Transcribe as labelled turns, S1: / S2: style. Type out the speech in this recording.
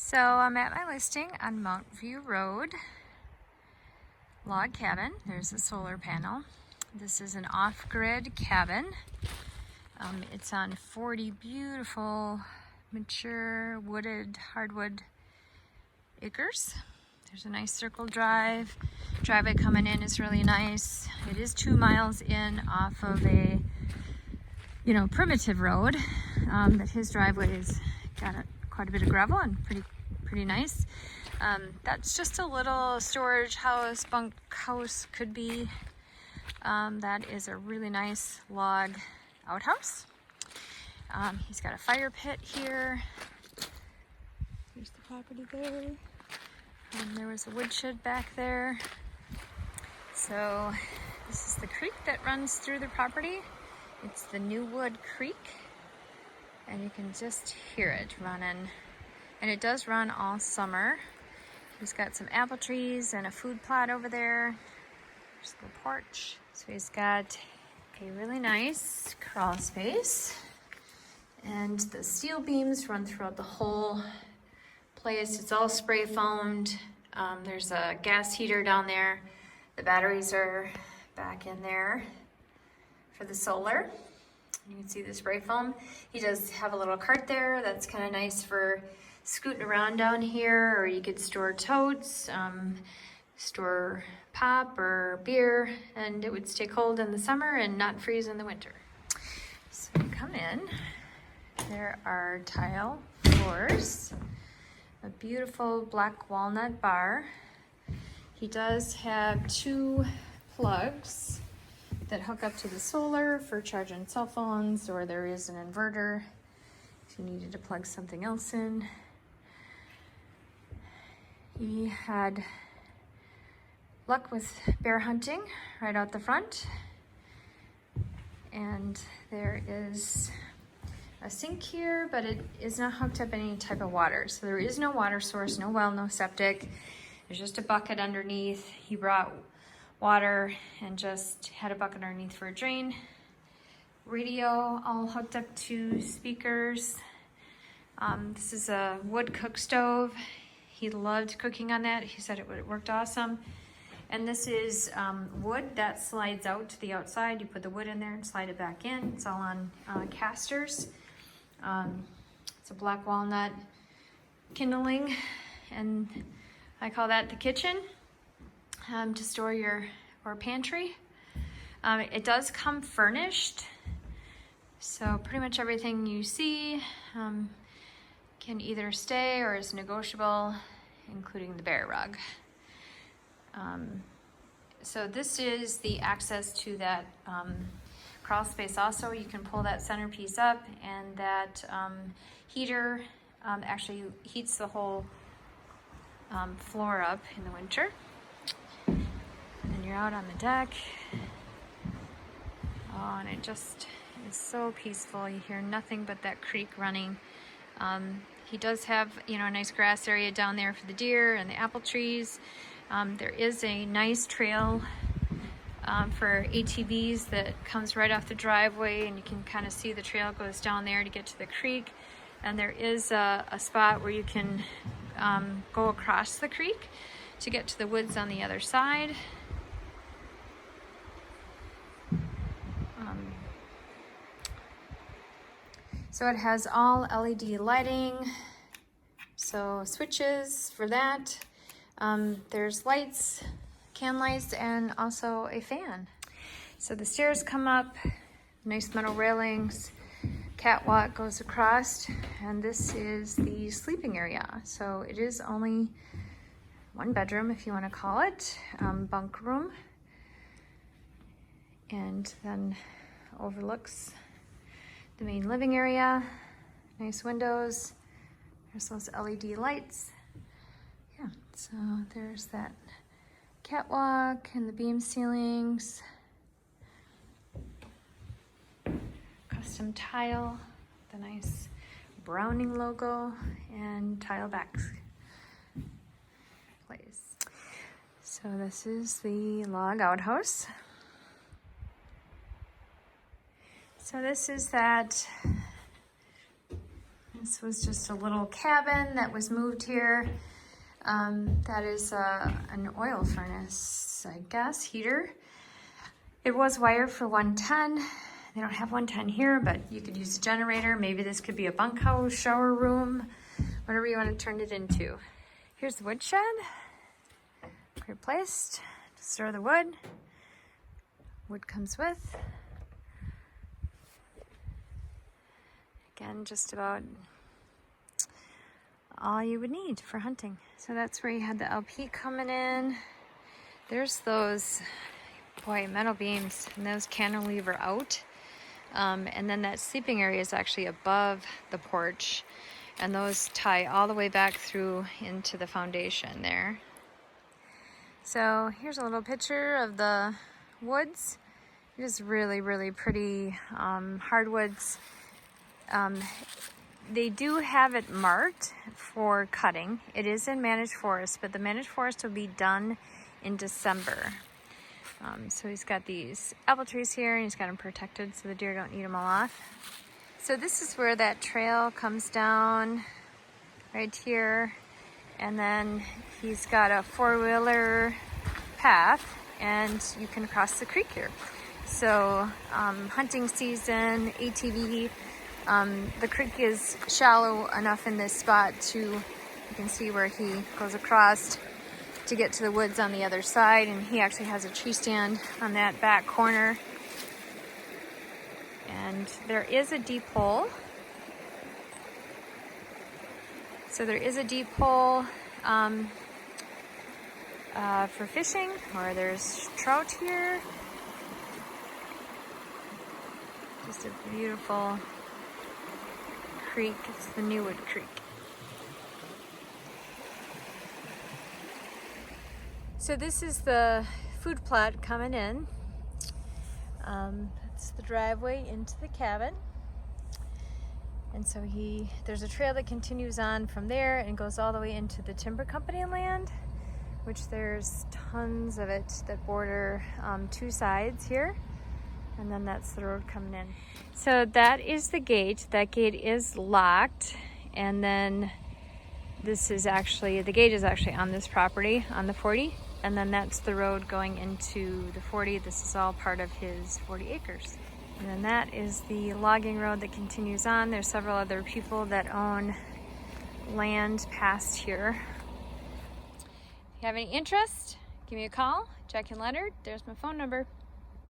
S1: So I'm at my listing on Mount View Road, log cabin. There's a solar panel. This is an off-grid cabin. It's on 40 beautiful, mature, wooded, hardwood acres. There's a nice circle drive. Driveway coming in is really nice. It is 2 miles in off of a, primitive road, but his driveway's got quite a bit of gravel and pretty nice. That's just a little storage house, bunk house could be. That is a really nice log outhouse. He's got a fire pit here. Here's the property there. There was a woodshed back there. So this is the creek that runs through the property. It's the New Wood Creek, and you can just hear it running. And it does run all summer. He's got some apple trees and a food plot over there. There's the porch. So he's got a really nice crawl space. And the steel beams run throughout the whole place. It's all spray foamed. There's a gas heater down there. The batteries are back in there for the solar. You can see the spray foam. He does have a little cart there. That's kind of nice for scooting around down here, or you could store totes, store pop or beer, and it would stay cold in the summer and not freeze in the winter. So you come in, there are tile floors, a beautiful black walnut bar. He does have 2 plugs that hook up to the solar for charging cell phones, or there is an inverter if you needed to plug something else in. He had luck with bear hunting right out the front. And there is a sink here, but it is not hooked up any type of water. So there is no water source, no well, no septic. There's just a bucket underneath. He brought water and just had a bucket underneath for a drain. Radio all hooked up to speakers. This is a wood cook stove. He loved cooking on that. He said it worked awesome. And this is wood that slides out to the outside. You put the wood in there and slide it back in. It's all on casters. It's a black walnut kindling, and I call that the kitchen to store your pantry. It does come furnished, so pretty much everything you see can either stay or is negotiable, including the bear rug. So this is the access to that crawl space also. You can pull that centerpiece up, and that heater actually heats the whole floor up in the winter. And you're out on the deck. Oh, and it just is so peaceful. You hear nothing but that creek running. He does have, a nice grass area down there for the deer and the apple trees. There is a nice trail for ATVs that comes right off the driveway, and you can kind of see the trail goes down there to get to the creek. And there is a spot where you can go across the creek to get to the woods on the other side. So it has all LED lighting, so switches for that. There's lights, can lights, and also a fan. So the stairs come up, nice metal railings, catwalk goes across, and this is the sleeping area. So it is only 1 bedroom, if you want to call it, bunk room, and then overlooks the main living area. Nice windows. There's those LED lights. Yeah, so there's that catwalk and the beam ceilings. Custom tile, the nice Browning logo, and tile backs place. So this is the log outhouse. So this is that This was just a little cabin that was moved here. That is an oil furnace, I guess, heater. It was wired for 110. They don't have 110 here, but you could use a generator. Maybe this could be a bunkhouse, shower room, whatever you want to turn it into. Here's the woodshed. Replaced to store the wood. Wood comes with. Again, just about all you would need for hunting. So that's where you had the LP coming in. There's those, boy, metal beams, and those cantilever out. And then that sleeping area is actually above the porch, and those tie all the way back through into the foundation there. So here's a little picture of the woods. It is really, really pretty hardwoods. They do have it marked for cutting. It is in managed forest, but the managed forest will be done in December. So he's got these apple trees here, and he's got them protected so the deer don't eat them all off. So this is where that trail comes down right here, and then he's got a four-wheeler path, and you can cross the creek here. So hunting season, ATV, the creek is shallow enough in this spot to, you can see where he goes across to get to the woods on the other side, and he actually has a tree stand on that back corner. And there is a deep hole. So there is a deep hole for fishing, or there's trout here. Just a beautiful creek. It's the Newwood Creek. So this is the food plot coming in. That's the driveway into the cabin. And so there's a trail that continues on from there and goes all the way into the timber company land, which there's tons of it that border two sides here. And then that's the road coming in. So that is the gate. That gate is locked. And then this is actually, the gate is actually on this property, on the 40. And then that's the road going into the 40. This is all part of his 40 acres. And then that is the logging road that continues on. There's several other people that own land past here. If you have any interest, give me a call. Jack and Leonard, there's my phone number.